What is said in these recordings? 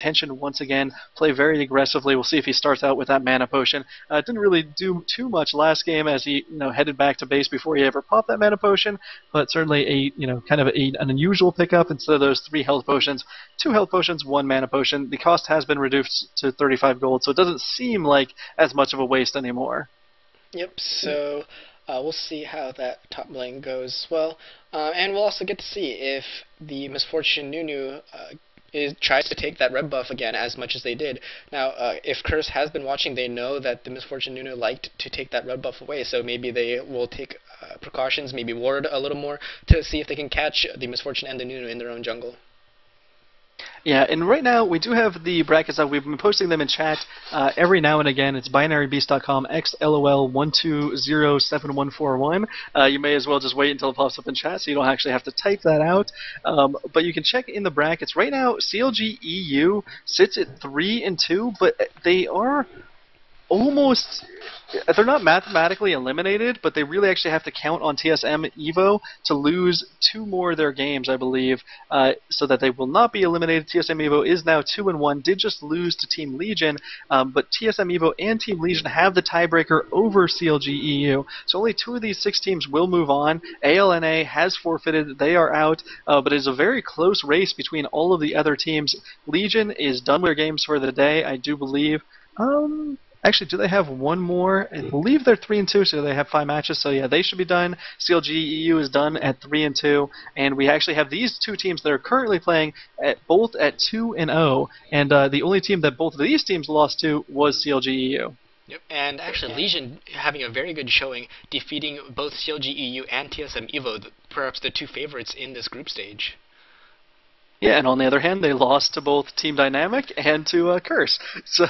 attention once again, play very aggressively. We'll see if he starts out with that mana potion. Didn't really do too much last game as he headed back to base before he ever popped that mana potion, but certainly a kind of an unusual pickup. Instead of those 3 health potions, 2 health potions, 1 mana potion. The cost has been reduced to 35 gold, so it doesn't seem like as much of a waste anymore. Yep, so we'll see how that top lane goes as well. And we'll also get to see if the Misfortune Nunu tries to take that red buff again as much as they did. Now, if Curse has been watching, they know that the Misfortune Nunu liked to take that red buff away, so maybe they will take precautions, maybe ward a little more to see if they can catch the Misfortune and the Nunu in their own jungle. Yeah, and right now we do have the brackets up. We've been posting them in chat every now and again. It's binarybeast.com XLOL1207141. You may as well just wait until it pops up in chat so you don't actually have to type that out. But you can check in the brackets. Right now, CLG EU sits at 3-2, but they are almost... They're not mathematically eliminated, but they really actually have to count on TSM Evo to lose 2 more of their games, I believe, so that they will not be eliminated. TSM Evo is now 2-1, did just lose to Team Legion, but TSM Evo and Team Legion have the tiebreaker over CLG EU, so only 2 of these 6 teams will move on. ALNA has forfeited, they are out, but it is a very close race between all of the other teams. Legion is done with their games for the day, I do believe. Actually, do they have one more? I believe they're 3-2, so they have 5 matches. So yeah, they should be done. CLG EU is done at 3-2, and we actually have these 2 teams that are currently playing both at 2-0, and the only team that both of these teams lost to was CLG EU. Yep, and actually Legion having a very good showing, defeating both CLG EU and TSM Evo, perhaps the 2 favorites in this group stage. Yeah, and on the other hand, they lost to both Team Dynamic and to Curse. So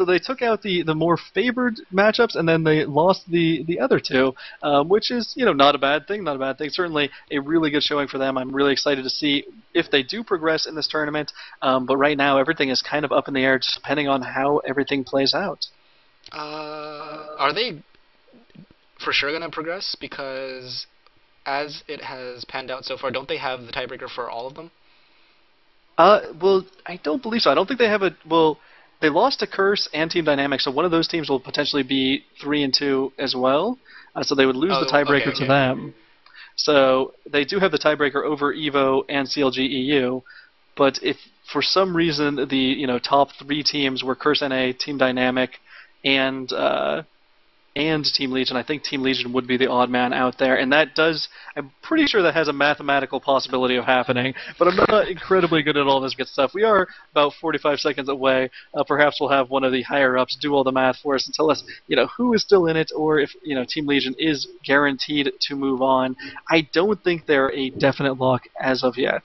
they took out the more favored matchups, and then they lost the other 2, which is not a bad thing. Not a bad thing. Certainly a really good showing for them. I'm really excited to see if they do progress in this tournament. But right now, everything is kind of up in the air, just depending on how everything plays out. Are they for sure going to progress? Because as it has panned out so far, don't they have the tiebreaker for all of them? Well, I don't believe so. I don't think they have a... Well, they lost to Curse and Team Dynamic, so one of those teams will potentially be 3-2 as well. So they would lose the tiebreaker to them. So they do have the tiebreaker over EVO and CLG EU, but if for some reason the top 3 teams were Curse NA, Team Dynamic, and Team Legion, I think Team Legion would be the odd man out there, and that does, I'm pretty sure that has a mathematical possibility of happening, but I'm not incredibly good at all this good stuff. We are about 45 seconds away. Perhaps we'll have one of the higher-ups do all the math for us and tell us, who is still in it, or if, Team Legion is guaranteed to move on. I don't think they're a definite lock as of yet.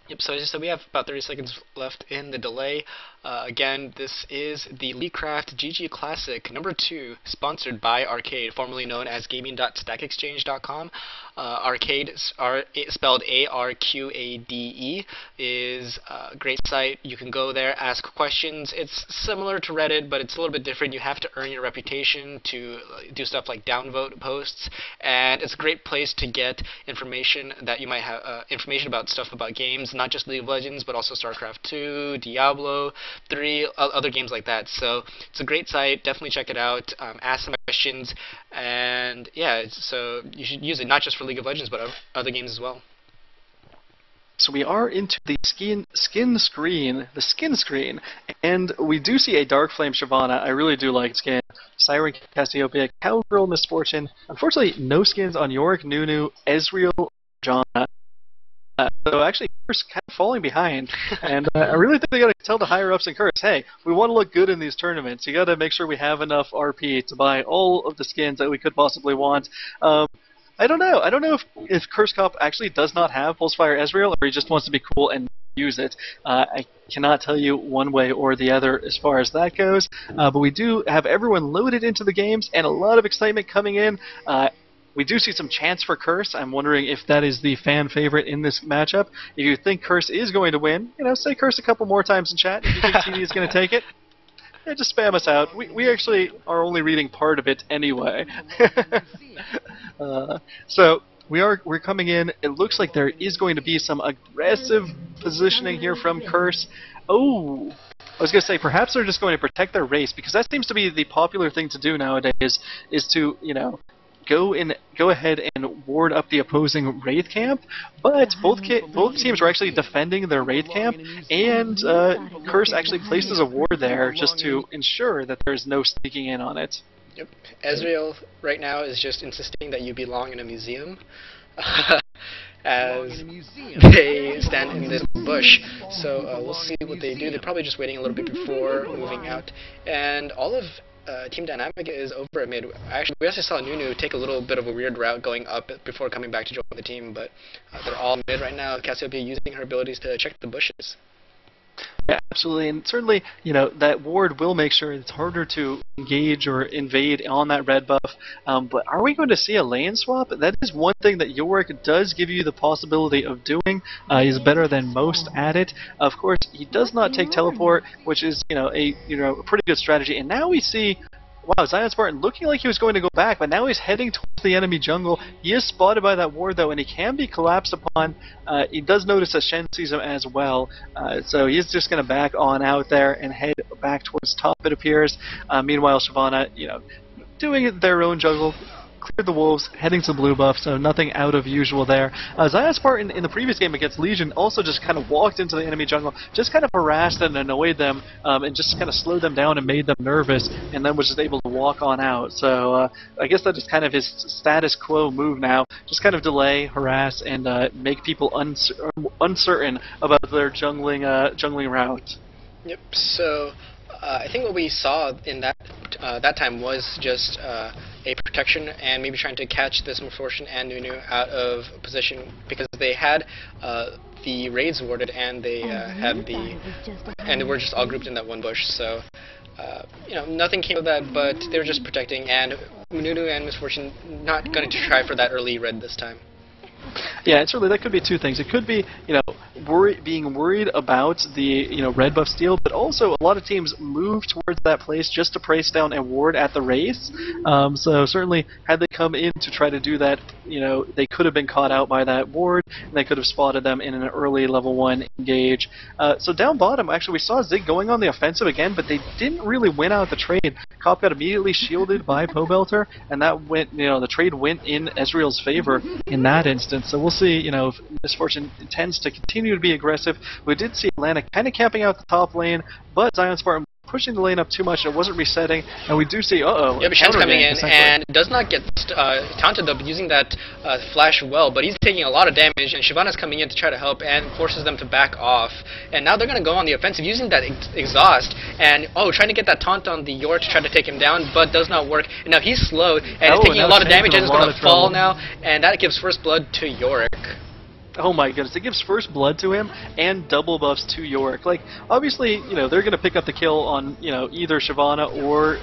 Yep, so as I said, we have about 30 seconds left in the delay. Again, this is the LeagueCraft ggClassic number 2, sponsored by Arcade, formerly known as gaming.stackexchange.com. Arcade, spelled ARQADE, is a great site. You can go there, ask questions. It's similar to Reddit, but it's a little bit different. You have to earn your reputation to do stuff like downvote posts, and it's a great place to get information that you might have, information about stuff about games, not just League of Legends, but also StarCraft 2, Diablo 3, other games like that. So it's a great site. Definitely check it out. Ask some questions, and yeah, so you should use it not just for League of Legends, but other games as well. So we are into the skin screen, and we do see a Dark Flame Shyvana. I really do like skin. Siren Cassiopeia, Cowgirl Misfortune. Unfortunately, no skins on Yorick, Nunu, Ezreal, Janna. So actually, Curse kind of falling behind, and I really think they got to tell the higher-ups in Curse, hey, we want to look good in these tournaments. You got to make sure we have enough RP to buy all of the skins that we could possibly want. I don't know. I don't know if Curse Cop actually does not have Pulsefire Ezreal, or he just wants to be cool and use it. I cannot tell you one way or the other as far as that goes, but we do have everyone loaded into the games, and a lot of excitement coming in. We do see some chance for Curse. I'm wondering if that is the fan favorite in this matchup. If you think Curse is going to win, say Curse a couple more times in chat. If you think TD is going to take it, yeah, just spam us out. We actually are only reading part of it anyway. So we're coming in. It looks like there is going to be some aggressive positioning here from Curse. Oh, I was going to say perhaps they're just going to protect their race because that seems to be the popular thing to do nowadays. Is to go ahead and ward up the opposing Wraith camp. But both teams are actually defending their Wraith camp, and Curse actually places a ward there just to ensure that there's no sneaking in on it. Yep. Ezreal right now is just insisting that you belong in a museum. As they stand in this bush. So we'll see what they do. They're probably just waiting a little bit before moving out. And all of Team Dynamic is over at mid. Actually, we also saw Nunu take a little bit of a weird route going up before coming back to join the team, but they're all mid right now. Cassiopeia using her abilities to check the bushes. Yeah, absolutely, and certainly, that ward will make sure it's harder to engage or invade on that red buff. But are we going to see a lane swap? That is one thing that Yorick does give you the possibility of doing. He's better than most at it. Of course, he does not take teleport, which is a pretty good strategy. And now we see. Wow, Zion Spartan looking like he was going to go back, but now he's heading towards the enemy jungle. He is spotted by that ward, though, and he can be collapsed upon. He does notice that Shen sees him as well, so he's just going to back on out there and head back towards top, it appears. Meanwhile, Shyvana, doing their own jungle. Cleared the wolves, heading to blue buff, so nothing out of usual there. Zion Spartan in the previous game against Legion also just kind of walked into the enemy jungle, just kind of harassed and annoyed them, and just kind of slowed them down and made them nervous, and then was just able to walk on out. So I guess that is kind of his status quo move now, just kind of delay, harass, and make people uncertain about their jungling route. Yep, so I think what we saw in that time was just a protection and maybe trying to catch this Misfortune and Nunu out of position because they had the raids warded and they and they were just all grouped in that one bush. So nothing came of that, but they were just protecting, and Nunu and Misfortune not going to try for that early red this time. Yeah, it's really, that could be two things. It could be, being worried about the, red buff steal, but also a lot of teams move towards that place just to price down and ward at the race. So certainly, had they come in to try to do that, they could have been caught out by that ward, and they could have spotted them in an early level 1 engage. So down bottom, actually, we saw Zig going on the offensive again, but they didn't really win out the trade. Cop got immediately shielded by Pobelter, and that went, the trade went in Ezreal's favor in that instance. So we'll see, if Misfortune intends to continue to be aggressive. We did see Atlanta kind of camping out the top lane, but Zion Spartan pushing the lane up too much, it wasn't resetting, and we do see, Yep, Shen's coming in, and does not get taunted though, using that flash well, but he's taking a lot of damage, and Shyvana's coming in to try to help, and forces them to back off, and now they're going to go on the offensive, using that exhaust, and, trying to get that taunt on the Yorick to try to take him down, but does not work, and now he's slowed, and he's taking a lot of damage, and is going to fall now, and that gives first blood to Yorick. Oh my goodness, it gives first blood to him and double buffs to Yorick. Like, obviously, they're going to pick up the kill on, either Shyvana or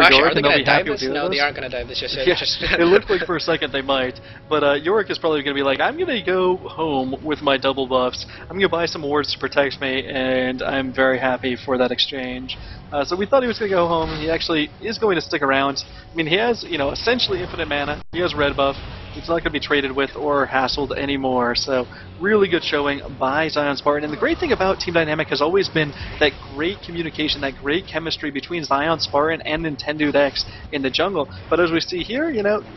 Actually, Yorick, are they and they'll going be to dive happy this? with No, those. they aren't going to dive this just yet. Yeah, it looked like for a second they might, but Yorick is probably going to be like, I'm going to go home with my double buffs, I'm going to buy some wards to protect me, and I'm very happy for that exchange. So we thought he was going to go home. He actually is going to stick around. I mean, he has, essentially infinite mana. He has red buff. He's not going to be traded with or hassled anymore. So really good showing by Zion Spartan. And the great thing about Team Dynamic has always been that great communication, that great chemistry between Zion Spartan and Nintendo X in the jungle. But as we see here,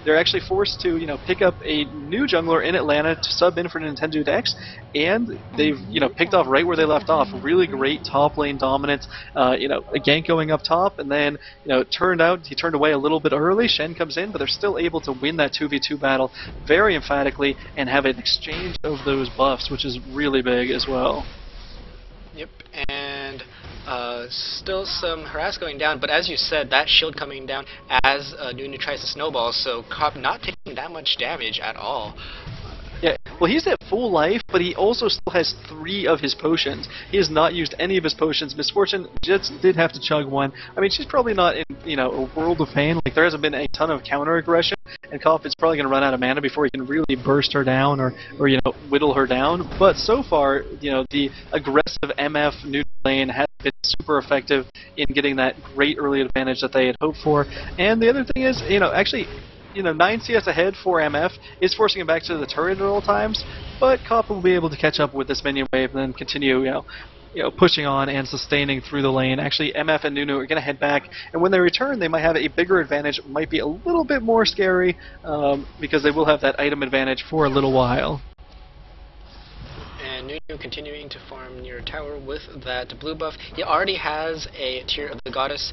they're actually forced to, pick up a new jungler in Atlanta to sub in for Nintendo X, and they've, picked off right where they left off. Really great top lane dominance. A gank going up top, and then, it turned out he turned away a little bit early. Shen comes in, but they're still able to win that 2v2 battle very emphatically and have an exchange of those buffs, which is really big as well. Yep, and still some harass going down, but as you said, that shield coming down as Nunu tries to snowball, so Cop not taking that much damage at all. Yeah, well, he's at full life, but he also still has 3 of his potions. He has not used any of his potions. Misfortune just did have to chug one. I mean, she's probably not in, a world of pain. Like, there hasn't been a ton of counter-aggression, and Kopf is probably going to run out of mana before he can really burst her down or whittle her down. But so far, the aggressive MF new lane has been super effective in getting that great early advantage that they had hoped for. And the other thing is, actually, 9 CS ahead for MF is forcing him back to the turret at all times, but Cop will be able to catch up with this minion wave and then continue, pushing on and sustaining through the lane. Actually, MF and Nunu are going to head back, and when they return, they might have a bigger advantage. Might be a little bit more scary because they will have that item advantage for a little while. And Nunu continuing to farm near tower with that blue buff. He already has a tier of the goddess.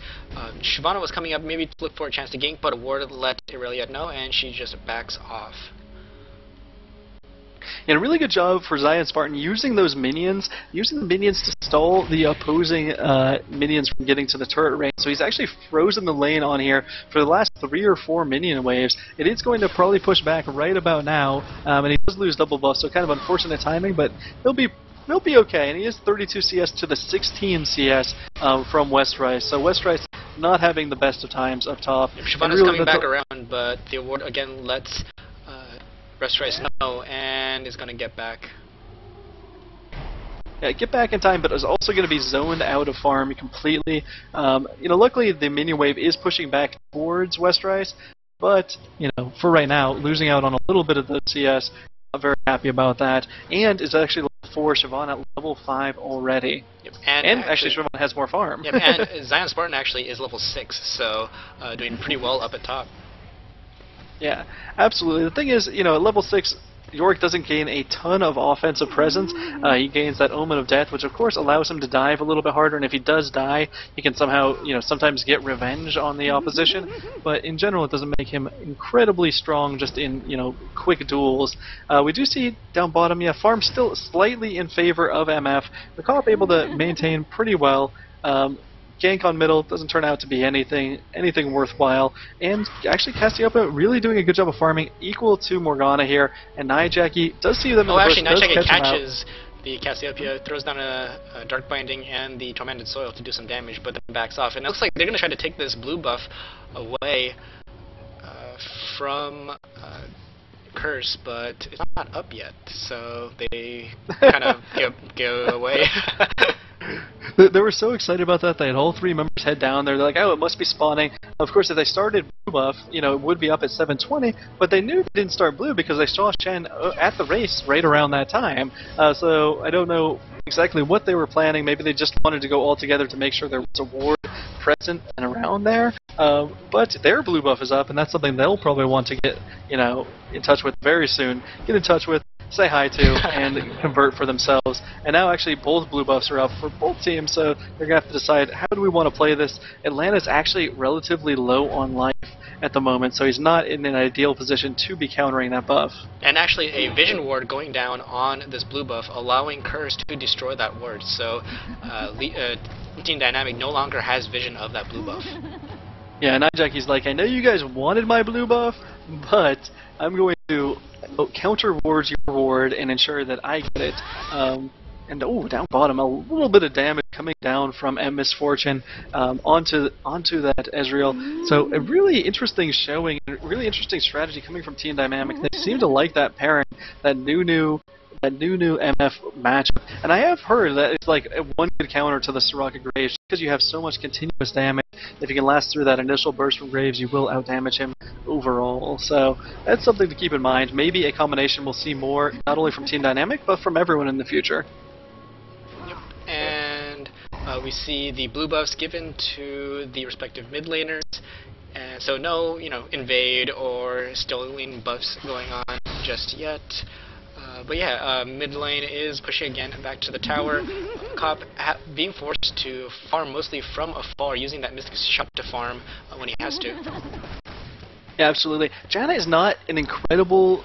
Shyvana was coming up maybe to look for a chance to gank, but a ward let Irelia know, and she just backs off. And a really good job for Zion Spartan using those minions, to stall the opposing minions from getting to the turret range. So he's actually frozen the lane on here for the last 3 or 4 minion waves. It is going to probably push back right about now, and he does lose double buff, so kind of unfortunate timing, but he'll be okay. And he is 32 CS to the 16 CS from Westrice. So Westrice not having the best of times up top. Shyvana's really coming back around, but the award again lets Westrice know, and is going to get back. Yeah, get back in time, but is also going to be zoned out of farm completely. Luckily the minion wave is pushing back towards Westrice, but for right now, losing out on a little bit of the CS. Not very happy about that, and is actually level 4. Shyvana at level 5 already. Yep. And actually Shyvana has more farm. Yep, and Zion Spartan actually is level 6, so doing pretty well up at top. Yeah, absolutely. The thing is, at level 6, Yorick doesn't gain a ton of offensive presence. He gains that Omen of Death, which of course allows him to dive a little bit harder, and if he does die, he can somehow, sometimes get revenge on the opposition, but in general it doesn't make him incredibly strong just in, quick duels. We do see down bottom, farm still slightly in favor of MF. The co-op able to maintain pretty well. Gank on middle doesn't turn out to be anything worthwhile, and actually Cassiopeia really doing a good job of farming, equal to Morgana here, and Nijaki does see them in the actually bush, Nijaki catches the Cassiopeia, throws down a Dark Binding and the Tormented Soil to do some damage, but then backs off, and it looks like they're going to try to take this blue buff away from Curse, but it's not up yet, so they kind of go away. They were so excited about that. They had all 3 members head down there. They're like, oh, it must be spawning. Of course, if they started blue buff, it would be up at 720, but they knew they didn't start blue because they saw Shen at the race right around that time. So I don't know exactly what they were planning. Maybe they just wanted to go all together to make sure there was a ward present and around there. But their blue buff is up, and that's something they'll probably want to get, in touch with very soon. Get in touch with, say hi to, and convert for themselves. And now actually both blue buffs are up for both teams, so they're going to have to decide how do we want to play this. Atlanta's actually relatively low on life at the moment, so he's not in an ideal position to be countering that buff. And actually a vision ward going down on this blue buff, allowing Curse to destroy that ward, so Team Dynamic no longer has vision of that blue buff. Yeah, Nijaki's like, I know you guys wanted my blue buff, but I'm going to counter wards your ward and ensure that I get it. And down bottom, a little bit of damage coming down from M Misfortune onto that Ezreal. So a really interesting showing, a really interesting strategy coming from Team Dynamic. They seem to like that pairing, that Nunu MF matchup. And I have heard that it's like one good counter to the Soraka Graves, because you have so much continuous damage. If you can last through that initial burst from Graves, you will outdamage him overall. So that's something to keep in mind. Maybe a combination we'll see more, not only from Team Dynamic, but from everyone in the future. Yep. And we see the blue buffs given to the respective mid laners. And so no, invade or stealing buffs going on just yet. But yeah, mid lane is pushing again back to the tower. Cop being forced to farm mostly from afar, using that Mystic Shot to farm when he has to. Yeah, absolutely. Janna is not an incredible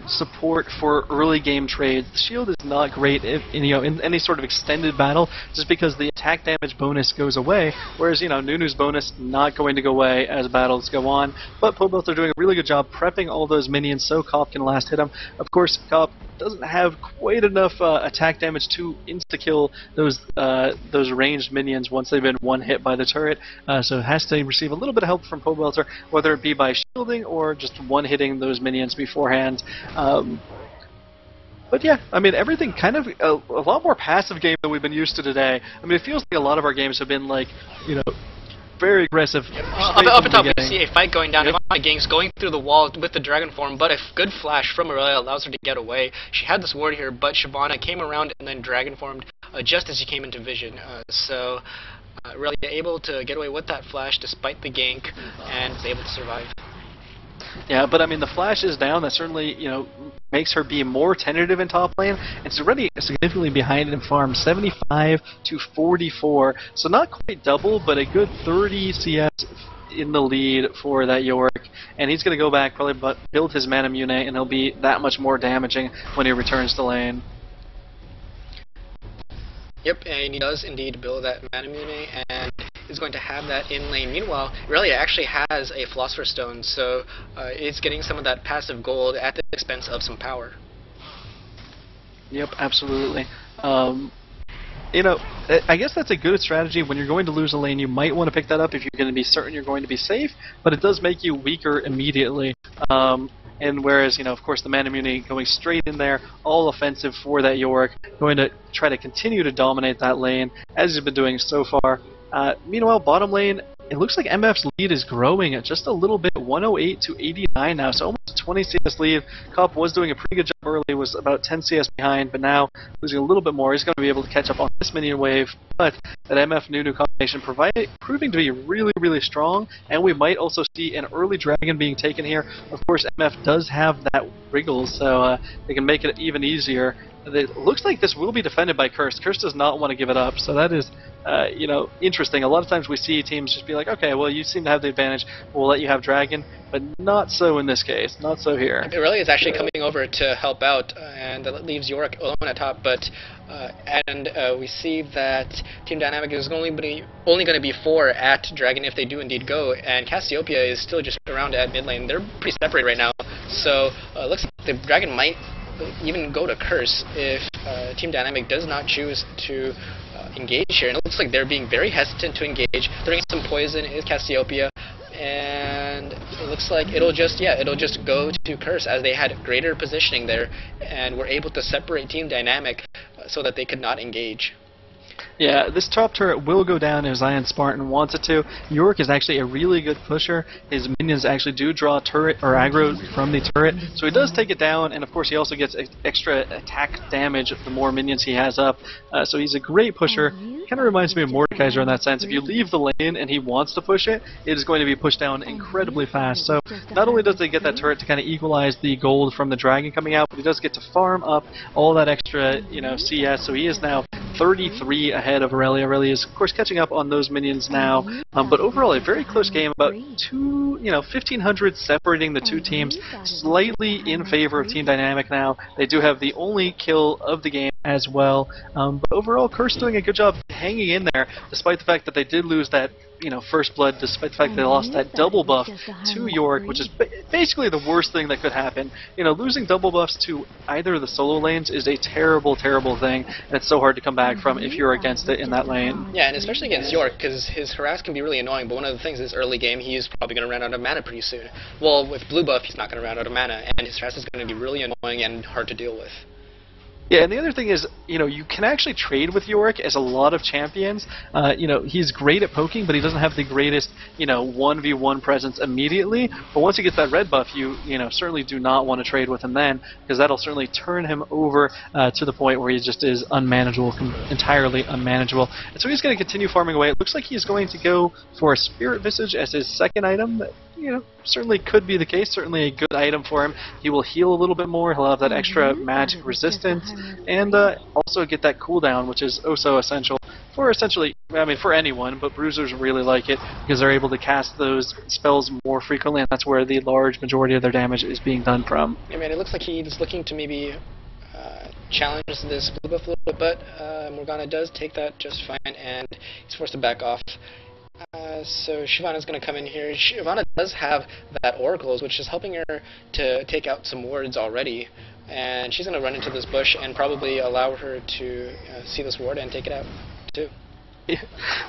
support for early game trades. The shield is not great in any sort of extended battle, just because the attack damage bonus goes away, whereas Nunu's bonus not going to go away as battles go on. But both are doing a really good job prepping all those minions so Cop can last hit them. Of course, Cop doesn't have quite enough attack damage to insta-kill those ranged minions once they've been one hit by the turret, so it has to receive a little bit of help from Pobelter, whether it be by shielding or just one-hitting those minions beforehand. But yeah, I mean, everything kind of a lot more passive game than we've been used to today. I mean, it feels like a lot of our games have been like, very aggressive. Yep. Up at top, you see a fight going down. Yep. Gangs going through the wall with the dragon form, but a good flash from Aurelia allows her to get away. She had this ward here, but Shyvana came around and then dragon formed just as he came into vision. So really able to get away with that flash despite the gank, and was able to survive. Yeah, but I mean, the flash is down. That certainly, makes her be more tentative in top lane. It's already significantly behind in farm, 75 to 44. So not quite double, but a good 30 CS in the lead for that Yorick. And he's going to go back, probably build his Manamune, and he'll be that much more damaging when he returns to lane. Yep, and he does indeed build that Manamune, and is going to have that in lane. Meanwhile, Irelia actually has a Philosopher's Stone, so it's getting some of that passive gold at the expense of some power. Yep, absolutely. I guess that's a good strategy. When you're going to lose a lane, you might want to pick that up if you're going to be certain you're going to be safe, but it does make you weaker immediately. And whereas, of course, the Manamune going straight in there, all offensive for that Yorick, going to try to continue to dominate that lane, as he's been doing so far. Meanwhile, bottom lane, it looks like MF's lead is growing at just a little bit, 108 to 89 now, so almost a 20 CS lead. Cop was doing a pretty good job early, was about 10 CS behind, but now losing a little bit more. He's going to be able to catch up on this minion wave, but that MF Nunu combination proving to be really, really strong, and we might also see an early dragon being taken here. Of course, MF does have that wriggle, so they can make it even easier. It looks like this will be defended by Curse. Curse does not want to give it up, so that is interesting. A lot of times we see teams just be like, okay, well, you seem to have the advantage, we'll let you have Dragon, but not so in this case, not so here. Irelia is actually coming over to help out, and that leaves Yorick alone at top, but we see that Team Dynamic is only going to be 4 at Dragon if they do indeed go, and Cassiopeia is still just around at mid lane. They're pretty separated right now, so it looks like the Dragon might even go to Curse if Team Dynamic does not choose to engage here. And it looks like they're being very hesitant to engage. Throwing some poison is Cassiopeia, and it looks like it'll just go to Curse, as they had greater positioning there and were able to separate Team Dynamic so that they could not engage. Yeah, this top turret will go down if Zion Spartan wants it to. Yorick is actually a really good pusher. His minions actually do draw turret or aggro from the turret, so he does take it down, and of course he also gets extra attack damage the more minions he has up. So he's a great pusher. Kind of reminds me of Mordekaiser in that sense. If you leave the lane and he wants to push it, it is going to be pushed down incredibly fast. So not only does he get that turret to kind of equalize the gold from the dragon coming out, but he does get to farm up all that extra, CS. So he is now 33 ahead of Irelia. Irelia is, of course, catching up on those minions now. But overall, a very close game. About 1,500 separating the two teams, slightly in favor of Team Dynamic now. They do have the only kill of the game as well. But overall, Curse doing a good job hanging in there, despite the fact that they did lose that first blood, despite the fact they lost that double buff to Yorick, which is basically the worst thing that could happen. Losing double buffs to either of the solo lanes is a terrible, terrible thing, and it's so hard to come back from if you're against it in that lane. Yeah, and especially against Yorick, because his harass can be really annoying, but one of the things is early game, he's probably going to run out of mana pretty soon. Well, with blue buff, he's not going to run out of mana, and his harass is going to be really annoying and hard to deal with. Yeah, and the other thing is, you can actually trade with Yorick as a lot of champions. He's great at poking, but he doesn't have the greatest, 1v1 presence immediately. But once he gets that red buff, you certainly do not want to trade with him then, because that'll certainly turn him over to the point where he just is unmanageable, entirely unmanageable. And so he's going to continue farming away. It looks like he's going to go for a Spirit Visage as his second item. Certainly could be the case. Certainly a good item for him. He will heal a little bit more. He'll have that extra magic resistance, and also get that cooldown, which is oh so essential for for anyone, but bruisers really like it because they're able to cast those spells more frequently, and that's where the large majority of their damage is being done from. I mean, it looks like he's looking to maybe challenge this blue buff a little bit, but Morgana does take that just fine, and he's forced to back off. So Shyvana's going to come in here. Shyvana does have that Oracles, which is helping her to take out some wards already. And she's going to run into this bush and probably allow her to see this ward and take it out, too.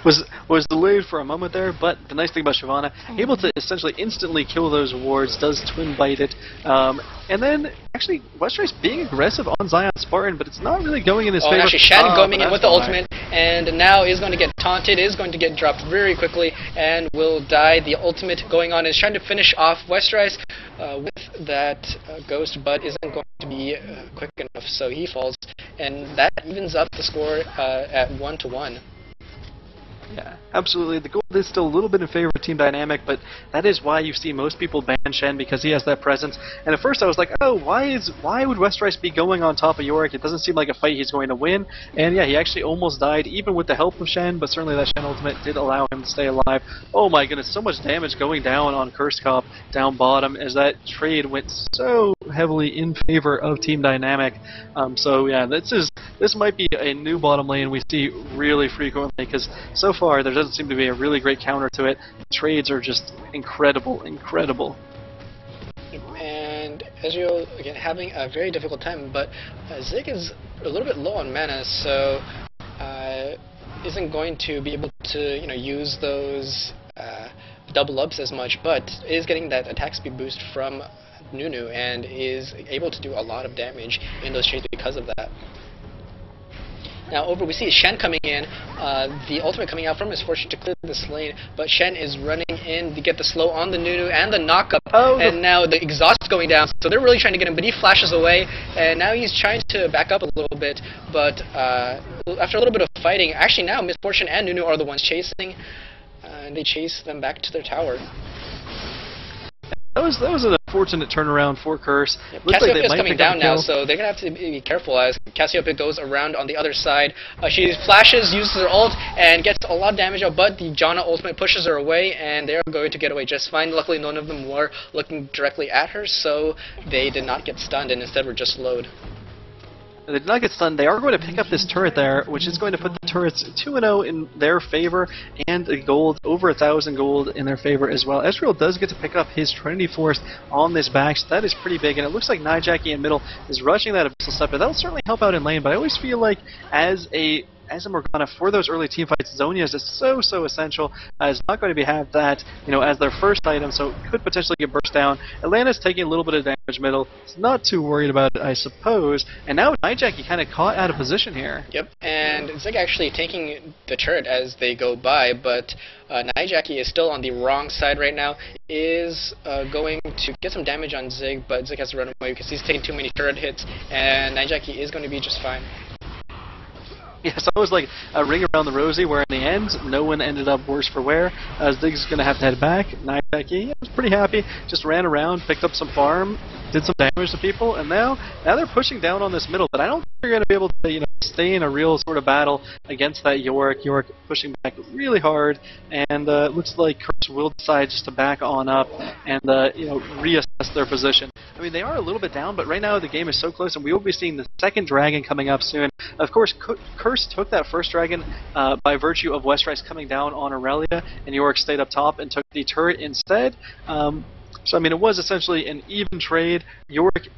was delayed for a moment there, but the nice thing about Shyvana, able to essentially instantly kill those wards, does twin bite it, and then actually Westrice being aggressive on Zion Spartan, but it's not really going in his favor. And actually Shan coming in with the ultimate, and now is going to get taunted, is going to get dropped very quickly, and will die. The ultimate going on is trying to finish off Westrice, with that ghost, but isn't going to be quick enough, so he falls, and that evens up the score at 1-1. Yeah, absolutely. The gold is still a little bit in favor of Team Dynamic, but that is why you see most people ban Shen, because he has that presence. And at first I was like, oh, why would Westerice be going on top of Yorick? It doesn't seem like a fight he's going to win. And yeah, he actually almost died, even with the help of Shen, but certainly that Shen ultimate did allow him to stay alive. Oh my goodness, so much damage going down on Curse Cop down bottom, as that trade went so heavily in favor of Team Dynamic. So yeah, this might be a new bottom lane we see really frequently, because so far there doesn't seem to be a really great counter to it. Trades are just incredible. And Ezreal, again, having a very difficult time, but Zig is a little bit low on mana, so isn't going to be able to, use those double ups as much, but is getting that attack speed boost from Nunu and is able to do a lot of damage in those trades because of that. Now over we see Shen coming in, the ultimate coming out from his fortune to clear this lane, but Shen is running in to get the slow on the Nunu and the knockup, and now the exhaust is going down, so they're really trying to get him, but he flashes away, and now he's trying to back up a little bit, but after a little bit of fighting, actually now Miss Fortune and Nunu are the ones chasing, and they chase them back to their tower. That was an unfortunate turnaround for Curse. Cassiopeia is coming down now, so they're going to have to be careful as Cassiopeia goes around on the other side. She flashes, uses her ult, and gets a lot of damage out, but the Janna ultimate pushes her away, and they're going to get away just fine. Luckily, none of them were looking directly at her, so they did not get stunned, and instead were just slowed. They did not get stunned. They are going to pick up this turret there, which is going to put the turrets 2-0 in their favor, and the gold, over 1,000 gold in their favor as well. Ezreal does get to pick up his Trinity Force on this back, so that is pretty big, and it looks like Nijaki in middle is rushing that Abyssal Scepter. That'll certainly help out in lane, but I always feel like as a Morgana, for those early team fights, Zhonya's is so essential. Is not going to have that, as their first item, so it could potentially get burst down. Atlanta's taking a little bit of damage middle. It's not too worried about it, I suppose. And now Nijaki kind of caught out of position here. Yep, and Zig actually taking the turret as they go by, but Nijaki is still on the wrong side right now. Is going to get some damage on Zig, but Zig has to run away because he's taking too many turret hits, and Nijaki is going to be just fine. Yeah, so it was like a ring around the rosy, where in the end, no one ended up worse for wear. Zig's going to have to head back. Nijaki was pretty happy, just ran around, picked up some farm, did some damage to people, and now they're pushing down on this middle, but I don't think they're going to be able to, stay in a real sort of battle against that Yorick. Yorick pushing back really hard, and it looks like Curse will decide just to back on up and, reassess their position. I mean, they are a little bit down, but right now the game is so close, and we will be seeing the second dragon coming up soon. Of course, Curse took that first dragon by virtue of Westerice coming down on Aurelia, and Yorick stayed up top and took the turret instead. So I mean, it was essentially an even trade. Yorick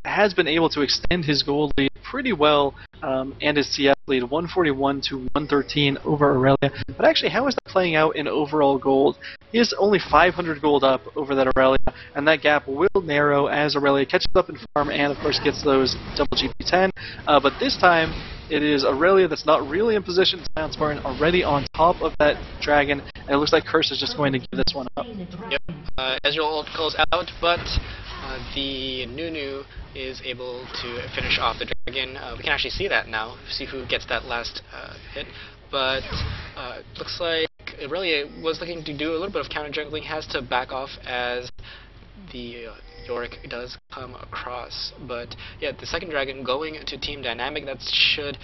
has been able to extend his gold lead pretty well, and his CS lead 141 to 113 over Aurelia. But actually, how is that playing out in overall gold? He is only 500 gold up over that Aurelia, and that gap will narrow as Aurelia catches up in farm and, of course, gets those double GP10. But this time, it is Aurelia that's not really in position. Sion Spartan already on top of that dragon, and it looks like Curse is just going to give this one up. Yep. Ezreal ult goes out, but the Nunu is able to finish off the dragon. We can actually see that now, see who gets that last hit. But looks like Aurelia was looking to do a little bit of counter jungling, has to back off as the Yorick does come across. But yeah, the second dragon going to Team Dynamic, that should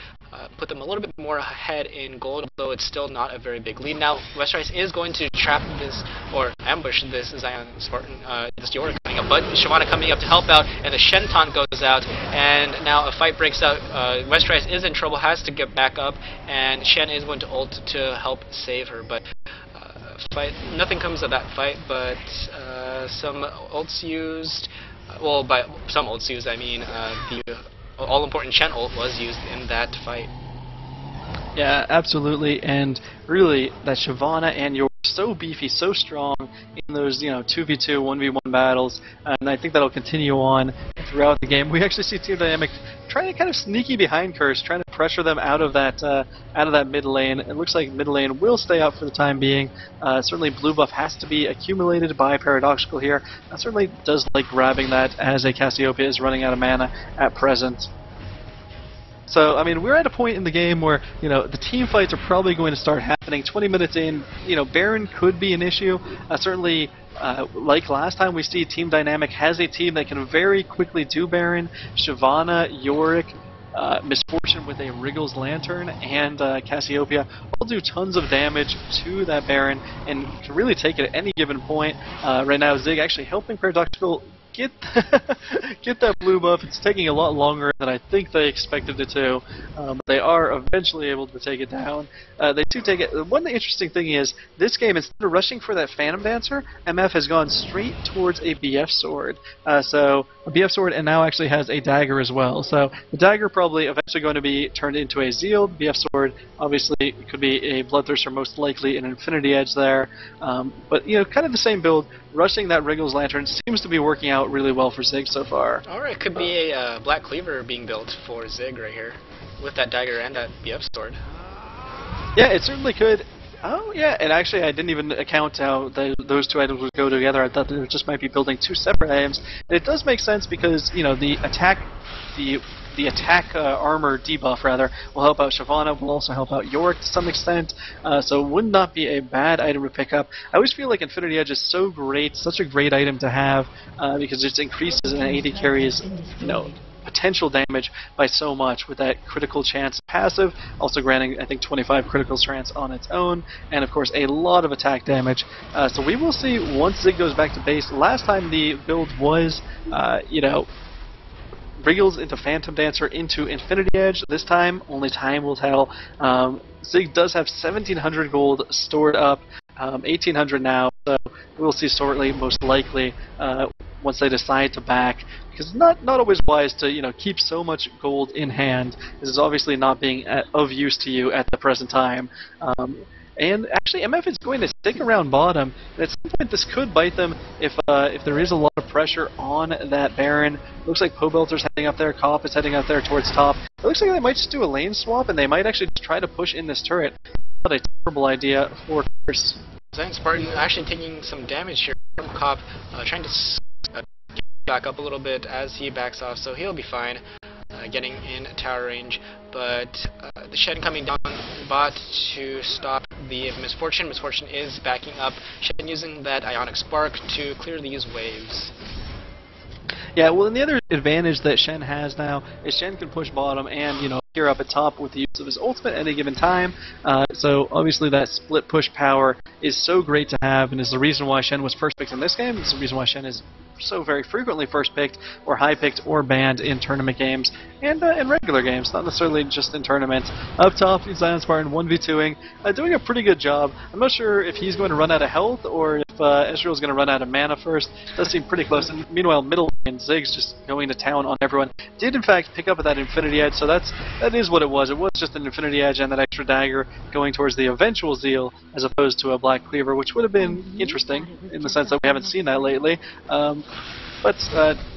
put them a little bit more ahead in gold, although it's still not a very big lead. Now, Westerice is going to trap this, or ambush this Sion Spartan, this Yorick coming up, but Shyvana coming up to help out, and the Shen taunt goes out, and now a fight breaks out. Westerice is in trouble, has to get back up, and Shen is going to ult to help save her, but nothing comes of that fight, but some ults used, well, by some ults used, I mean the all-important Shen ult was used in that fight. Yeah, absolutely, and really, that Shyvana and Yorick so beefy, so strong in those 2v2, 1v1 battles, and I think that'll continue on throughout the game. We actually see Team Dynamic trying to kind of sneaky behind Curse, trying to pressure them out of that mid lane. It looks like mid lane will stay up for the time being. Certainly blue buff has to be accumulated by Paradoxical here. Certainly does like grabbing that as a Cassiopeia is running out of mana at present. So, I mean, we're at a point in the game where, the team fights are probably going to start happening. 20 minutes in, Baron could be an issue. Certainly, like last time, we see Team Dynamic has a team that can very quickly do Baron. Shyvana, Yorick, Misfortune with a Wriggle's Lantern, and Cassiopeia all do tons of damage to that Baron and can really take it at any given point. Right now, Zig actually helping Paradoxical get that blue buff. It's taking a lot longer than I think they expected it to, but they are eventually able to take it down. They do take it. One interesting thing is, this game, instead of rushing for that Phantom Dancer, MF has gone straight towards a BF Sword. So a BF Sword, and now actually has a dagger as well. So the dagger probably eventually going to be turned into a Zeal. BF Sword obviously could be a Bloodthirster, most likely an Infinity Edge there. But kind of the same build. Rushing that Wriggle's Lantern seems to be working out really well for Zig so far. Alright, could be a Black Cleaver being built for Zig right here, with that dagger and that BF sword. Yeah, it certainly could. Oh, yeah, and actually I didn't even account how those two items would go together. I thought they just might be building two separate items. And it does make sense because, the attack armor debuff, rather, will help out Shyvana, will also help out Yorick to some extent, so would not be a bad item to pick up. I always feel like Infinity Edge is so great, such a great item to have, because it increases an AD carry's, potential damage by so much with that critical chance passive, also granting, I think, 25 critical chance on its own, and of course a lot of attack damage. So we will see once Zig goes back to base. Last time the build was, Wriggles into Phantom Dancer into Infinity Edge. This time, only time will tell. Zig does have 1,700 gold stored up, 1,800 now, so we'll see shortly, most likely, once they decide to back. Because it's not always wise to keep so much gold in hand. This is obviously not being of use to you at the present time. And actually, MF is going to stick around bottom, and at some point this could bite them if there is a lot of pressure on that Baron. Looks like Pobelter's heading up there, Kopp is heading up there towards top. It looks like they might just do a lane swap, and they might actually just try to push in this turret. Not a terrible idea for Curse. Zion Spartan actually taking some damage here from Kopp, trying to get back up a little bit as he backs off, so he'll be fine. Getting in tower range, but the Shen coming down bot to stop the Misfortune. Misfortune is backing up. Shen using that Ionic Spark to clear these waves. Yeah, well, and the other advantage that Shen has now is Shen can push bottom and, appear up at top with the use of his ultimate at any given time. So obviously that split push power is so great to have, and is the reason why Shen was first picked in this game. It's the reason why Shen is so very frequently first picked, or high picked, or banned in tournament games, and in regular games, not necessarily just in tournaments. Up top, Zion Spartan 1v2ing, doing a pretty good job. I'm not sure if he's going to run out of health, or if Ezreal's going to run out of mana first. Does seem pretty close. And meanwhile, middle lane, Zig's just going to town on everyone. Did in fact pick up that Infinity Edge, so that is what it was. It was just an Infinity Edge and that extra dagger going towards the eventual Zeal, as opposed to a Black Cleaver, which would have been interesting in the sense that we haven't seen that lately. But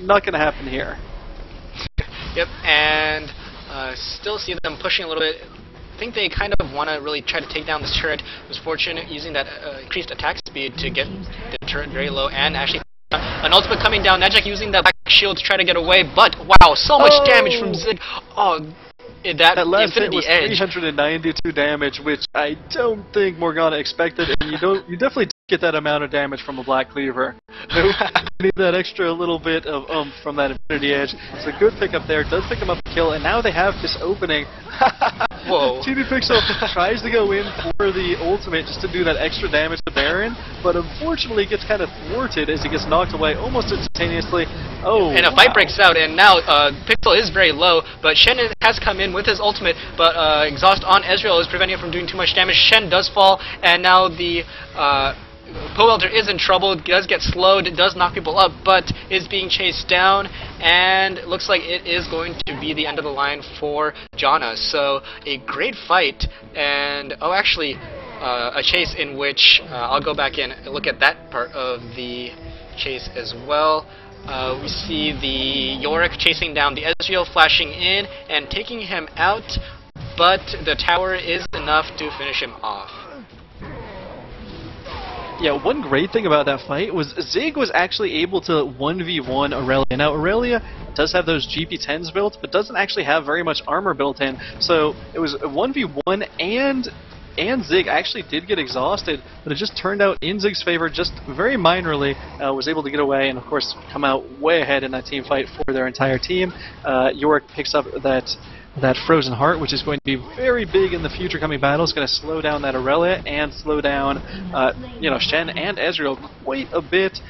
not going to happen here. Yep, and still see them pushing a little bit. I think they kind of want to really try to take down this turret. Misfortune using that increased attack speed to get the turret very low, and actually an ultimate coming down. Najak using that black shield to try to get away, but wow, so much damage from Zig. Oh, that last hit Infinity was Edge. 392 damage, which I don't think Morgana expected, and you definitely don't get that amount of damage from a Black Cleaver. You need that extra little bit of from that Infinity Edge. It's a good pickup there. Does pick him up a kill, and now they have this opening. Whoa. TD Pixel tries to go in for the ultimate just to do that extra damage to Baron, but unfortunately gets kind of thwarted as he gets knocked away almost instantaneously. Oh, and a fight breaks out, and now Pixel is very low, but Shen has come in with his ultimate, but exhaust on Ezreal is preventing him from doing too much damage. Shen does fall, and now the Powelter is in trouble, does get slowed, does knock people up, but is being chased down, and it looks like it is going to be the end of the line for Janna. So a great fight, and oh, actually, a chase in which I'll go back in and look at that part of the chase as well. We see the Yorick chasing down the Ezreal, flashing in and taking him out, but the tower is enough to finish him off. Yeah, one great thing about that fight was Zig was actually able to 1v1 Aurelia. Now, Aurelia does have those GP10s built, but doesn't actually have very much armor built in. So it was a 1v1, and Zig actually did get exhausted, but it just turned out in Zig's favor just very minorly, was able to get away and, of course, come out way ahead in that team fight for their entire team. Yorick picks up that Frozen Heart, which is going to be very big in the future coming battles, going to slow down that Aurelia and slow down, Shen and Ezreal quite a bit.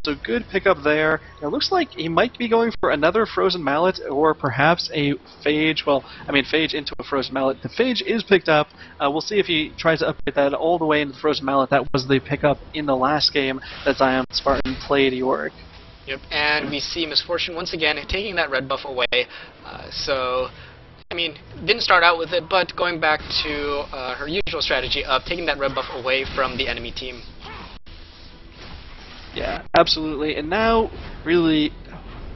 So good pickup there. It looks like he might be going for another Frozen Mallet or perhaps a Phage. Well, I mean Phage into a Frozen Mallet. The Phage is picked up. We'll see if he tries to upgrade that all the way into the Frozen Mallet. That was the pickup in the last game that Zion Spartan played Yorick. Yep, and we see Misfortune once again taking that red buff away. I mean, didn't start out with it, but going back to her usual strategy of taking that red buff away from the enemy team. Yeah, absolutely. And now, really,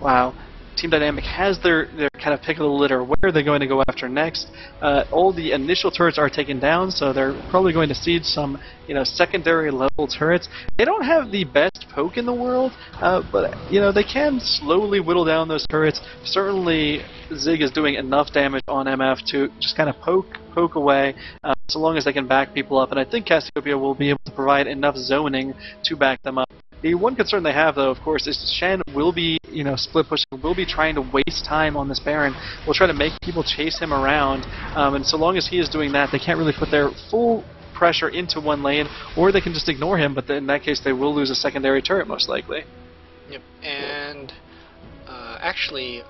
wow, Team Dynamic has their kind of pick of the litter. Where are they going to go after next? All the initial turrets are taken down, so they're probably going to siege some, secondary level turrets. They don't have the best poke in the world, but they can slowly whittle down those turrets. Certainly, Zig is doing enough damage on MF to just kind of poke away, so long as they can back people up. And I think Cassiopeia will be able to provide enough zoning to back them up. The one concern they have, though, of course, is Shen will be, split pushing, will be trying to waste time on this Baron. Will try to make people chase him around, and so long as he is doing that, they can't really put their full pressure into one lane, or they can just ignore him, but in that case, they will lose a secondary turret, most likely. Yep, and actually,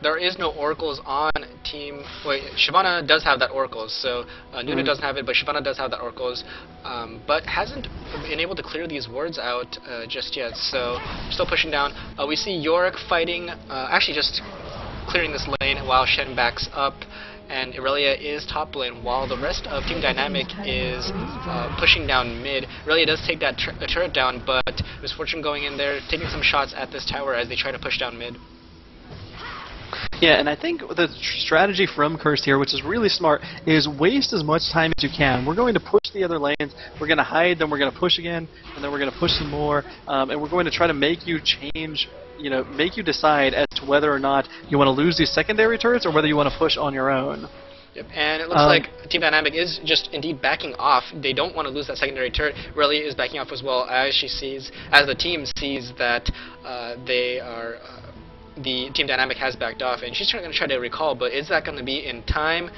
there is no oracles on team. Wait, Shyvana does have that oracles, so Nuna doesn't have it, but Shyvana does have that oracles, but hasn't been able to clear these wards out just yet. So still pushing down. We see Yorick fighting, actually just clearing this lane while Shen backs up, and Aurelia is top lane, while the rest of Team Dynamic is pushing down mid. Aurelia does take that turret down, but Misfortune going in there, taking some shots at this tower as they try to push down mid. Yeah, and I think the strategy from Cursed here, which is really smart, is waste as much time as you can. We're going to push the other lanes, we're going to hide, then we're going to push again, and then we're going to push some more, and we're going to try to make you change, make you decide as to whether or not you want to lose these secondary turrets or whether you want to push on your own. Yep, and it looks like Team Dynamic is just indeed backing off. They don't want to lose that secondary turret. Aurelia is backing off as well, as the team sees that the Team Dynamic has backed off, and she's going to try to recall, but is that going to be in time?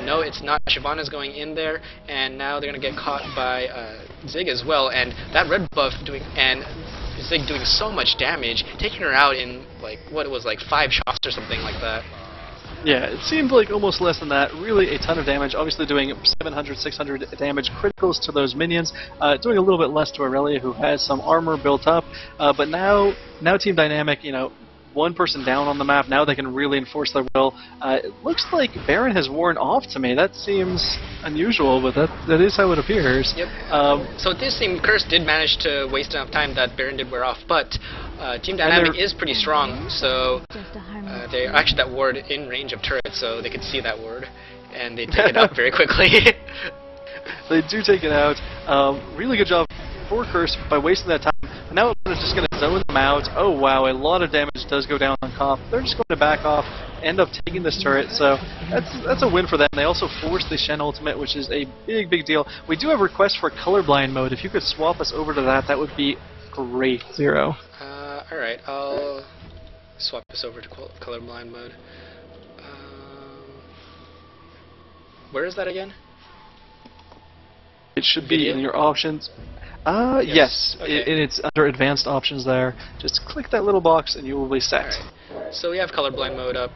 No, it's not. Shyvana's going in there, and now they're going to get caught by Zig as well, and that red buff and Zig doing so much damage, taking her out in, like 5 shots or something like that. Yeah, it seemed like almost less than that. Really a ton of damage, obviously doing 700, 600 damage criticals to those minions, doing a little bit less to Aurelia, who has some armor built up, but now Team Dynamic, one person down on the map, now they can really enforce their will. It looks like Baron has worn off to me. That seems unusual, but that is how it appears. Yep. So it does seem Curse did manage to waste enough time that Baron did wear off, but Team Dynamic is pretty strong, so they actually that ward in range of turrets, so they could see that ward, and they take it out very quickly. They do take it out. Really good job for Curse by wasting that time. And now it's just going to zone them out. Oh wow, a lot of damage does go down on Comp. They're just going to back off, end up taking this turret, so that's a win for them. They also forced the Shen ultimate, which is a big deal. We do have requests for colorblind mode. If you could swap us over to that, that would be great. Zero. Alright, I'll swap this over to colorblind mode. Where is that again? It should be in your options. Yes. Okay. It's under advanced options there. Just click that little box and you will be set. Right. So we have colorblind mode up.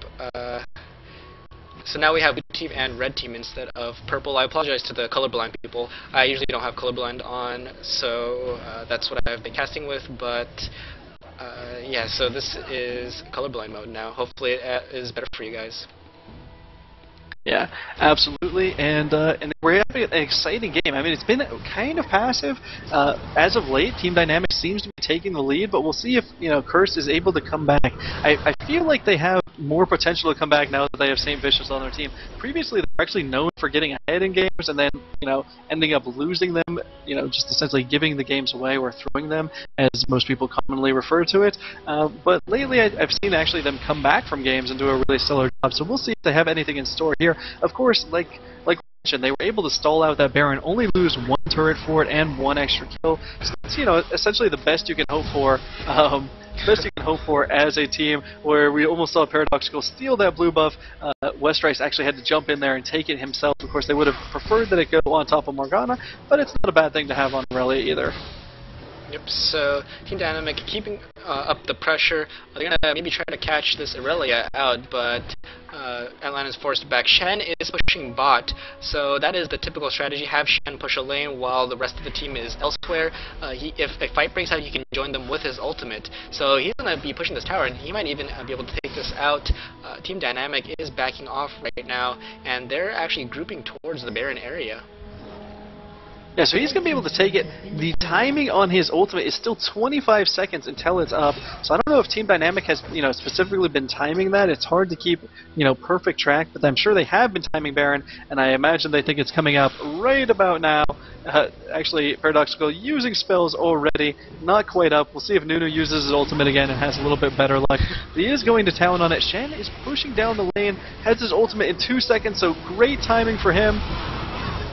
So now we have blue team and red team instead of purple. I apologize to the colorblind people. I usually don't have colorblind on, so that's what I've been casting with, but yeah, so this is colorblind mode now. Hopefully it is better for you guys. Yeah, absolutely, and we're having an exciting game. I mean, it's been kind of passive as of late. Team Dynamics seems to be taking the lead, but we'll see if Curse is able to come back. I feel like they have more potential to come back now that they have Saint Vicious on their team. Previously, they were actually known for getting ahead in games and then ending up losing them. Just essentially giving the games away or throwing them, as most people commonly refer to it. But lately, I've seen actually them come back from games and do a really stellar job. So we'll see if they have anything in store here. Of course, like we mentioned, they were able to stall out that Baron, only lose one turret for it and one extra kill. So it's essentially the best you can hope for. Best you can hope for as a team, where we almost saw Paradoxical steal that blue buff. Westrice actually had to jump in there and take it himself. Of course, they would have preferred that it go on top of Morgana, but it's not a bad thing to have on Aurelia either. Yep, so Team Dynamic keeping up the pressure. They're going to maybe try to catch this Aurelia out, but Atlanta's forced back. Shen is pushing bot, so that is the typical strategy. Have Shen push a lane while the rest of the team is elsewhere. If a fight breaks out, he can join them with his ultimate. So he's going to be pushing this tower, and he might even be able to take this out. Team Dynamic is backing off right now, and they're actually grouping towards the Baron area. Yeah, so he's going to be able to take it. The timing on his ultimate is still 25 seconds until it's up. So I don't know if Team Dynamic has, specifically been timing that. It's hard to keep, perfect track, but I'm sure they have been timing Baron, and I imagine they think it's coming up right about now. Actually, Paradoxical using spells already, not quite up. We'll see if Nunu uses his ultimate again and has a little bit better luck. But he is going to Talon on it. Shen is pushing down the lane, has his ultimate in 2 seconds, so great timing for him.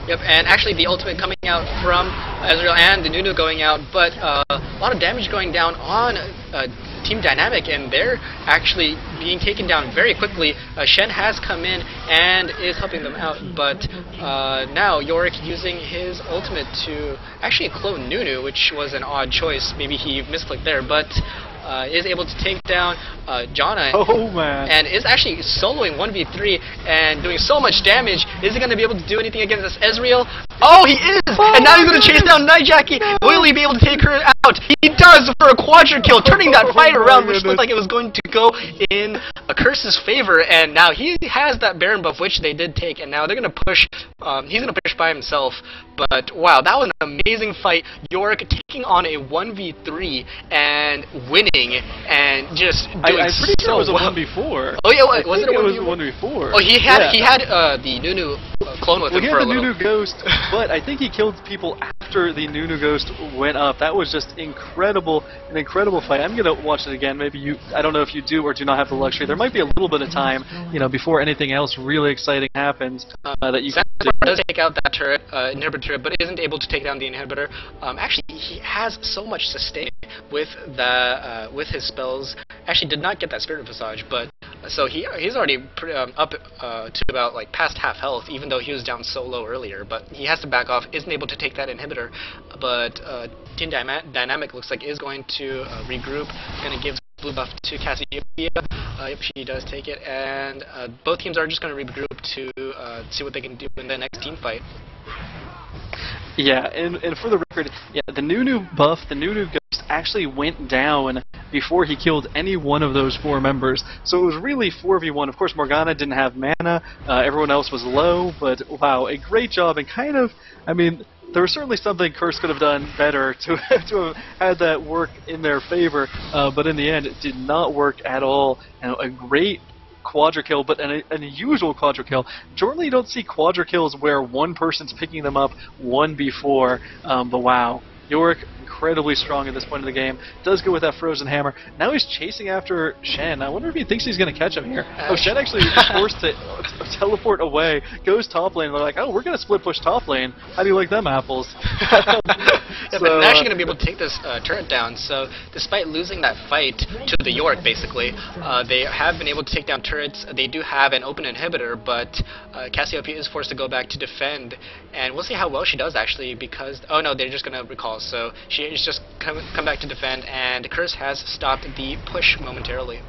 Yep, and actually the ultimate coming out from Ezreal and the Nunu going out, but a lot of damage going down on Team Dynamic, and they're actually being taken down very quickly. Shen has come in and is helping them out, but now Yorick using his ultimate to actually clone Nunu, which was an odd choice. Maybe he misclicked there, but is able to take down Janna, and is actually soloing 1v3 and doing so much damage. Is he going to be able to do anything against this Ezreal? Oh, he is! And now he's going to chase down Night Jackie. Will he be able to take her out? He does for a quadra kill, turning that fight around, which looked like it was going to go in a Curse's favor. And now he has that Baron buff, which they did take, and now they're going to push. He's going to push by himself. But wow, that was an amazing fight. Yorick taking on a 1v3 and winning, and just doing I'm pretty sure it was a well. 1v4. Oh yeah, was it a 1v4? Oh, he had the Nunu clone with him for a little. He had the Nunu Ghost, but I think he killed people after the Nunu Ghost went up. That was just incredible, an incredible fight. I'm gonna watch it again. Maybe I don't know if you do or do not have the luxury. There might be a little bit of time, before anything else really exciting happens that you can do. Does take out that turret, inhibitor turret, but isn't able to take down the inhibitor. Actually, he has so much sustain with his spells. Actually, did not get that Spirit Visage, but so he's already up to about past half health, even though he was down so low earlier. But he has to back off. Isn't able to take that inhibitor. But Team Dynamic looks like is going to regroup. Going to give blue buff to Cassiopeia. Yep, she does take it, and both teams are just going to regroup to see what they can do in the next team fight. Yeah, and for the record, the Nunu buff, the Nunu Ghost actually went down before he killed any one of those 4 members. So it was really 4v1. Of course, Morgana didn't have mana. Everyone else was low, but wow, a great job, and there was certainly something Curse could have done better to have had that work in their favor, but in the end, it did not work at all. And a great quadra kill, but an unusual quadra kill. Generally, you don't see quadra kills where one person's picking them up 1v4, but wow. Yorick, incredibly strong at this point in the game. Does go with that Frozen Hammer. Now he's chasing after Shen. I wonder if he thinks he's going to catch him here. Oh, Shen actually is forced to teleport away. Goes top lane. They're like, oh, we're going to split push top lane. How do you like them apples? But they're actually going to be able to take this turret down. So despite losing that fight to the Yorick, basically, they have been able to take down turrets. They do have an open inhibitor, but Cassiopeia is forced to go back to defend. And we'll see how well she does, actually, because... Oh, no, they're just going to recall. So she's just come back to defend, and Curse has stopped the push momentarily.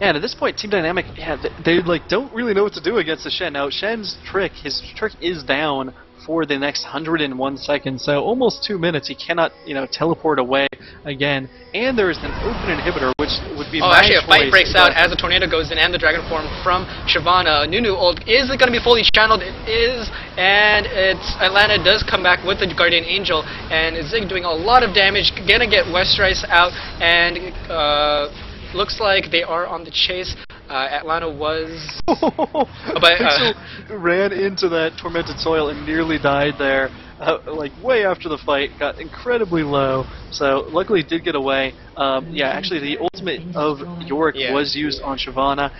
Yeah, and at this point, Team Dynamic, yeah, they like don't really know what to do against the Shen. Now, Shen's trick, his trick is down for the next 101 seconds, so almost 2 minutes. He cannot, teleport away again. And there is an open inhibitor, which would be actually, a fight breaks out as the tornado goes in, and the dragon form from Shyvana. Nunu ult, is it going to be fully channeled? It is, and Atlanta does come back with the Guardian Angel, and Zig doing a lot of damage, gonna get Westrice out, and looks like they are on the chase. Atlanta was... but, ran into that tormented soil and nearly died there, like way after the fight, got incredibly low, so luckily did get away. Yeah, actually the ultimate of Yorick was used on Shyvana.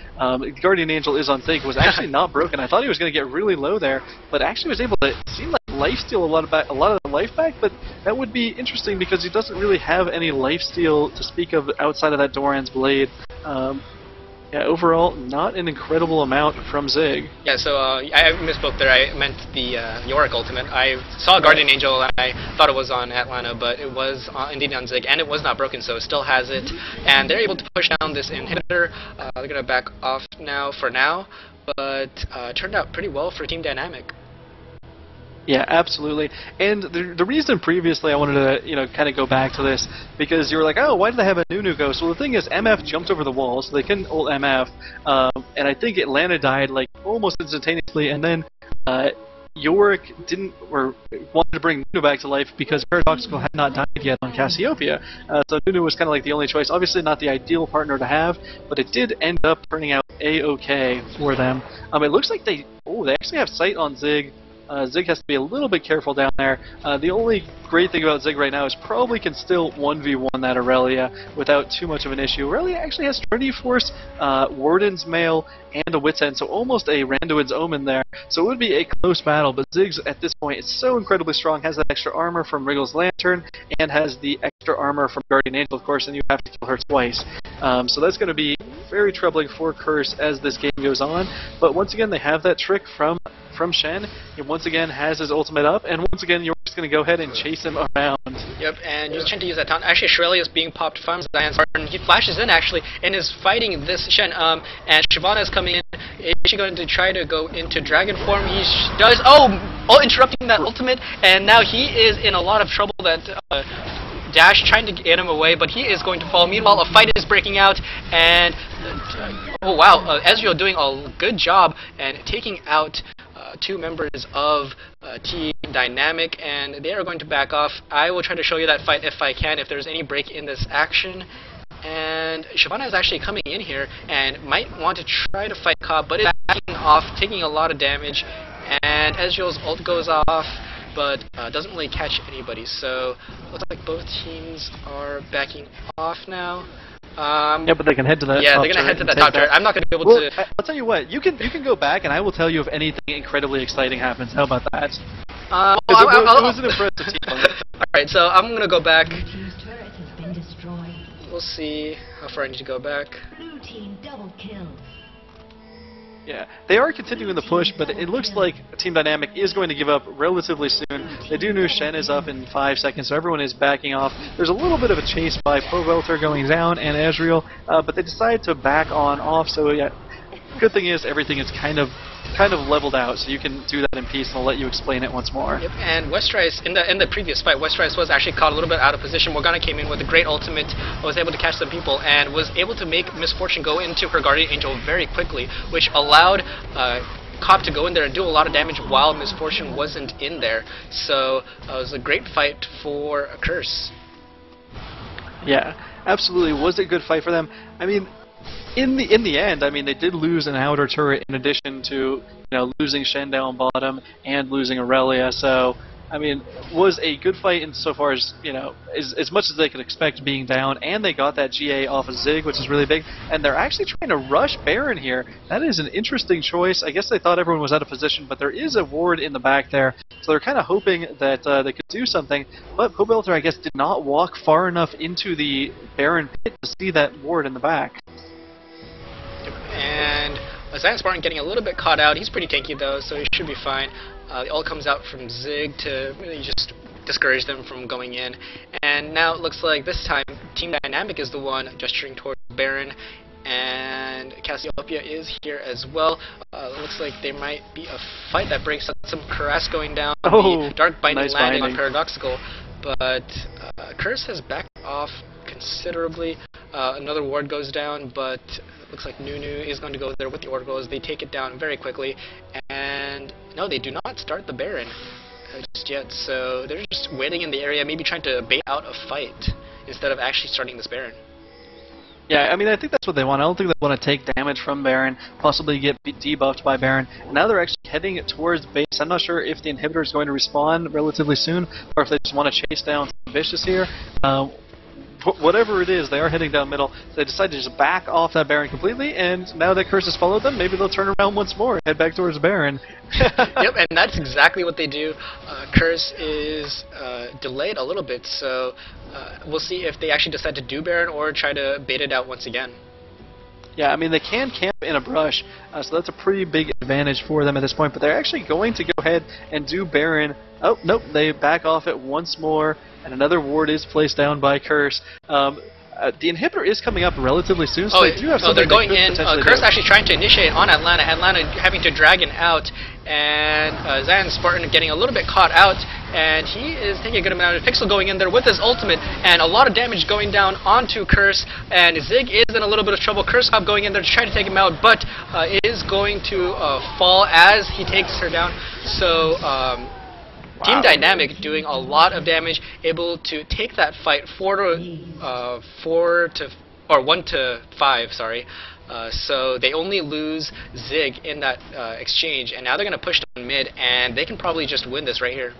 Guardian Angel is on Zig, was actually not broken. I thought he was going to get really low there, but actually was able to, seem like lifesteal a lot of the life back, but that would be interesting because he doesn't really have any lifesteal to speak of outside of that Doran's Blade. Yeah, overall, not an incredible amount from Zig. Yeah, so I misspoke there. I meant the Yorick ultimate. I saw Guardian Angel, and I thought it was on Atlanta, but it was indeed on Zig, and it was not broken, so it still has it. And they're able to push down this inhibitor. They're going to back off now for now, but turned out pretty well for Team Dynamic. Yeah, absolutely. And the reason previously I wanted to, kind of go back to this, because you were like, oh, why did they have a Nunu go? So the thing is, MF jumped over the wall, so they couldn't ult MF, and I think Atlanta died, like, almost instantaneously, and then Yorick didn't, or wanted to bring Nunu back to life because Paradoxical had not died yet on Cassiopeia. So Nunu was kind of like the only choice. Obviously not the ideal partner to have, but it did end up turning out A-okay for them. It looks like they actually have sight on Zig. Zig has to be a little bit careful down there. The only great thing about Zig right now is probably can still 1v1 that Aurelia without too much of an issue. Aurelia actually has Trinity Force, Warden's Mail, and a Wit's End, so almost a Randuin's Omen there. So it would be a close battle, but Ziggs at this point is so incredibly strong, has that extra armor from Wriggle's Lantern, and has the extra armor from Guardian Angel, of course, and you have to kill her twice. So that's going to be very troubling for Curse as this game goes on. But once again, they have that trick from Shen. He once again has his ultimate up, and once again York's going to go ahead and chase him around. Yep, and you're trying to use that taunt. Actually, Shrelia is being popped from Zion's heart, and he flashes in actually, and is fighting this Shen. And Shyvana is coming in. Is she going to try to go into dragon form? He does. Interrupting that ultimate, and now he is in a lot of trouble. That Dash trying to get him away, but he is going to fall. Meanwhile, a fight is breaking out, and oh wow, Ezreal doing a good job and taking out two members of Team Dynamic, and they are going to back off. I will try to show you that fight if I can, if there's any break in this action. And Shyvana is actually coming in here and might want to try to fight Cobb, but is backing off, taking a lot of damage. And Ezreal's ult goes off, but doesn't really catch anybody. So looks like both teams are backing off now. Yeah, but they can head to that. Yeah, they're gonna head to that top turret. I'm not gonna be able to. I'll tell you what. You can go back, and I will tell you if anything incredibly exciting happens. How about that? It was an impressive team. All right, so I'm gonna go back. We'll see how far I need to go back. Blue team double kill. Yeah, they are continuing the push, but it looks like Team Dynamic is going to give up relatively soon. They do know Shen is up in 5 seconds, so everyone is backing off. There's a little bit of a chase by Pobelter going down and Ezreal, but they decide to back on off, so yeah, good thing is everything is kind of leveled out, so you can do that in peace, and I'll let you explain it once more. Yep, and Westrice, in the previous fight, Westrice was actually caught a little bit out of position. Morgana came in with a great ultimate, was able to catch some people, and was able to make Misfortune go into her Guardian Angel very quickly, which allowed Cobb to go in there and do a lot of damage while Misfortune wasn't in there. So it was a great fight for Curse. Yeah, absolutely was a good fight for them. I mean, in the end, I mean, they did lose an outer turret in addition to losing Shen down bottom and losing Aurelia. So I mean, was a good fight insofar as as much as they could expect being down, and they got that GA off of Zig, which is really big. And they're actually trying to rush Baron here. That is an interesting choice. I guess they thought everyone was out of position, but there is a ward in the back there, so they're kind of hoping that they could do something. But Pobelter, I guess, did not walk far enough into the Baron pit to see that ward in the back. And Zion Spartan getting a little bit caught out. He's pretty tanky though, so he should be fine. The ult comes out from Zig to really just discourage them from going in. And now it looks like this time Team Dynamic is the one gesturing towards Baron. and Cassiopeia is here as well. Looks like there might be a fight that breaks up. Some Cuirass going down. Oh, The Dark Binding nice landing binding. on Paradoxical, but Curse has backed off considerably. Another ward goes down, but looks like Nunu is going to go there with the Oracles. They take it down very quickly, and no, they do not start the Baron just yet. So they're just waiting in the area, maybe trying to bait out a fight instead of actually starting this Baron. Yeah, I mean, I think that's what they want. I don't think they want to take damage from Baron, possibly get debuffed by Baron. Now they're actually heading towards base. I'm not sure if the inhibitor is going to respawn relatively soon, or if they just want to chase down Vicious here. Whatever it is, they are heading down middle. So they decide to just back off that Baron completely, and now that Curse has followed them, maybe they'll turn around once more and head back towards Baron. Yep, and that's exactly what they do. Curse is delayed a little bit, so we'll see if they actually decide to do Baron or try to bait it out once again. Yeah, I mean, they can camp in a brush, so that's a pretty big advantage for them at this point, but they're actually going to go ahead and do Baron. Oh, nope, they back off it once more, and another ward is placed down by Curse. The inhibitor is coming up relatively soon, so they do have something they're going they in. could potentially Curse do. actually trying to initiate on Atlanta. Atlanta having to Dragon out, and Zan Spartan getting a little bit caught out, and he is taking a good amount of Pixel going in there with his ultimate, and a lot of damage going down onto Curse, and Zig is in a little bit of trouble. Curse Cop going in there to try to take him out, but is going to fall as he takes her down. So Team Dynamic doing a lot of damage, able to take that fight 1 to 5, sorry. So they only lose Zig in that exchange, and now they're going to push down mid, and they can probably just win this right here.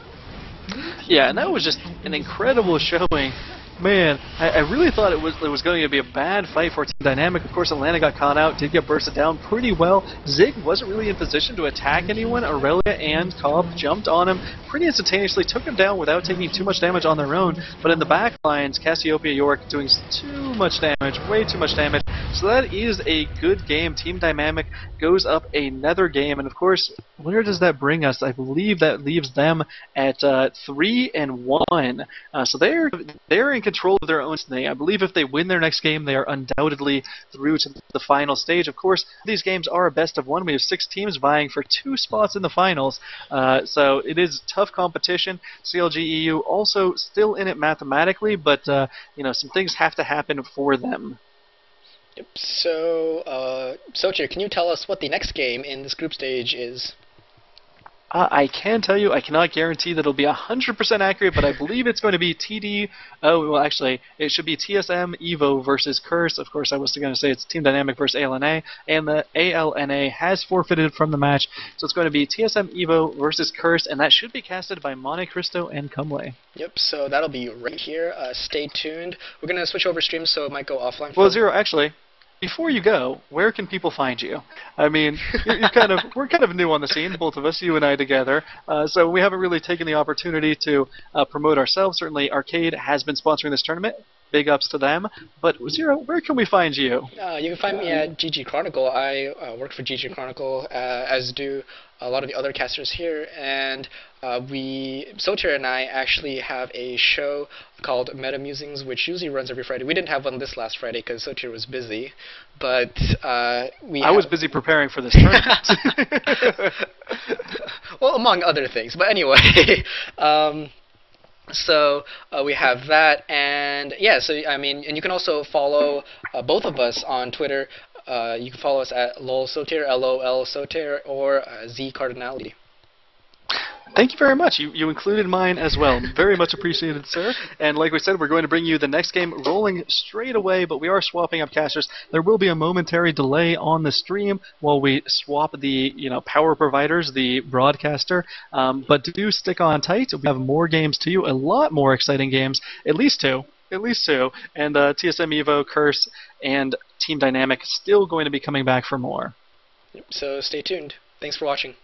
Yeah, and that was just an incredible showing. Man, I really thought it was going to be a bad fight for Team Dynamic. Of course, Atlanta got caught out, did get bursted down pretty well. Zig wasn't really in position to attack anyone. Aurelia and Cobb jumped on him pretty instantaneously, took him down without taking too much damage on their own. But in the back lines, Cassiopeia York doing too much damage, way too much damage. So that is a good game. Team Dynamic goes up another game, and of course, where does that bring us? I believe that leaves them at 3-1. So they're in control of their own thing. I believe if they win their next game, they are undoubtedly through to the final stage. Of course, these games are a best of one. We have 6 teams vying for 2 spots in the finals. So it is tough competition. CLG EU also still in it mathematically, but some things have to happen for them. Yep. So, Socher, can you tell us what the next game in this group stage is? I can tell you, I cannot guarantee that it'll be 100% accurate, but I believe it's going to be actually, it should be TSM Evo versus Curse. Of course, I was going to say it's Team Dynamic versus ALNA, and the ALNA has forfeited from the match, so it's going to be TSM Evo versus Curse, and that should be casted by Monte Cristo and Cumley. Yep, so that'll be right here. Stay tuned. We're going to switch over stream, so it might go offline. Well, Zero, actually, before you go, where can people find you? I mean, we're kind of new on the scene, both of us, you and I together. So we haven't really taken the opportunity to promote ourselves. Certainly, Arcade has been sponsoring this tournament. Big ups to them. But Zero, where can we find you? You can find me at ggChronicle. I work for ggChronicle, as do a lot of the other casters here, and Soter and I actually have a show called Meta Musings, which usually runs every Friday. We didn't have one this last Friday because Soter was busy, but I was busy preparing for this tournament. Well, among other things. But anyway, so we have that, and yeah, so I mean, and you can also follow both of us on Twitter. You can follow us at LOLSoter, LOL Soter, or Z Cardinality. Thank you very much. You included mine as well. Very much appreciated, sir. And like we said, we're going to bring you the next game rolling straight away, but we are swapping up casters. There will be a momentary delay on the stream while we swap the power providers, the broadcaster. But do stick on tight. We have more games to you, a lot more exciting games, at least two. And TSM Evo, Curse, and Team Dynamic still going to be coming back for more. So stay tuned. Thanks for watching.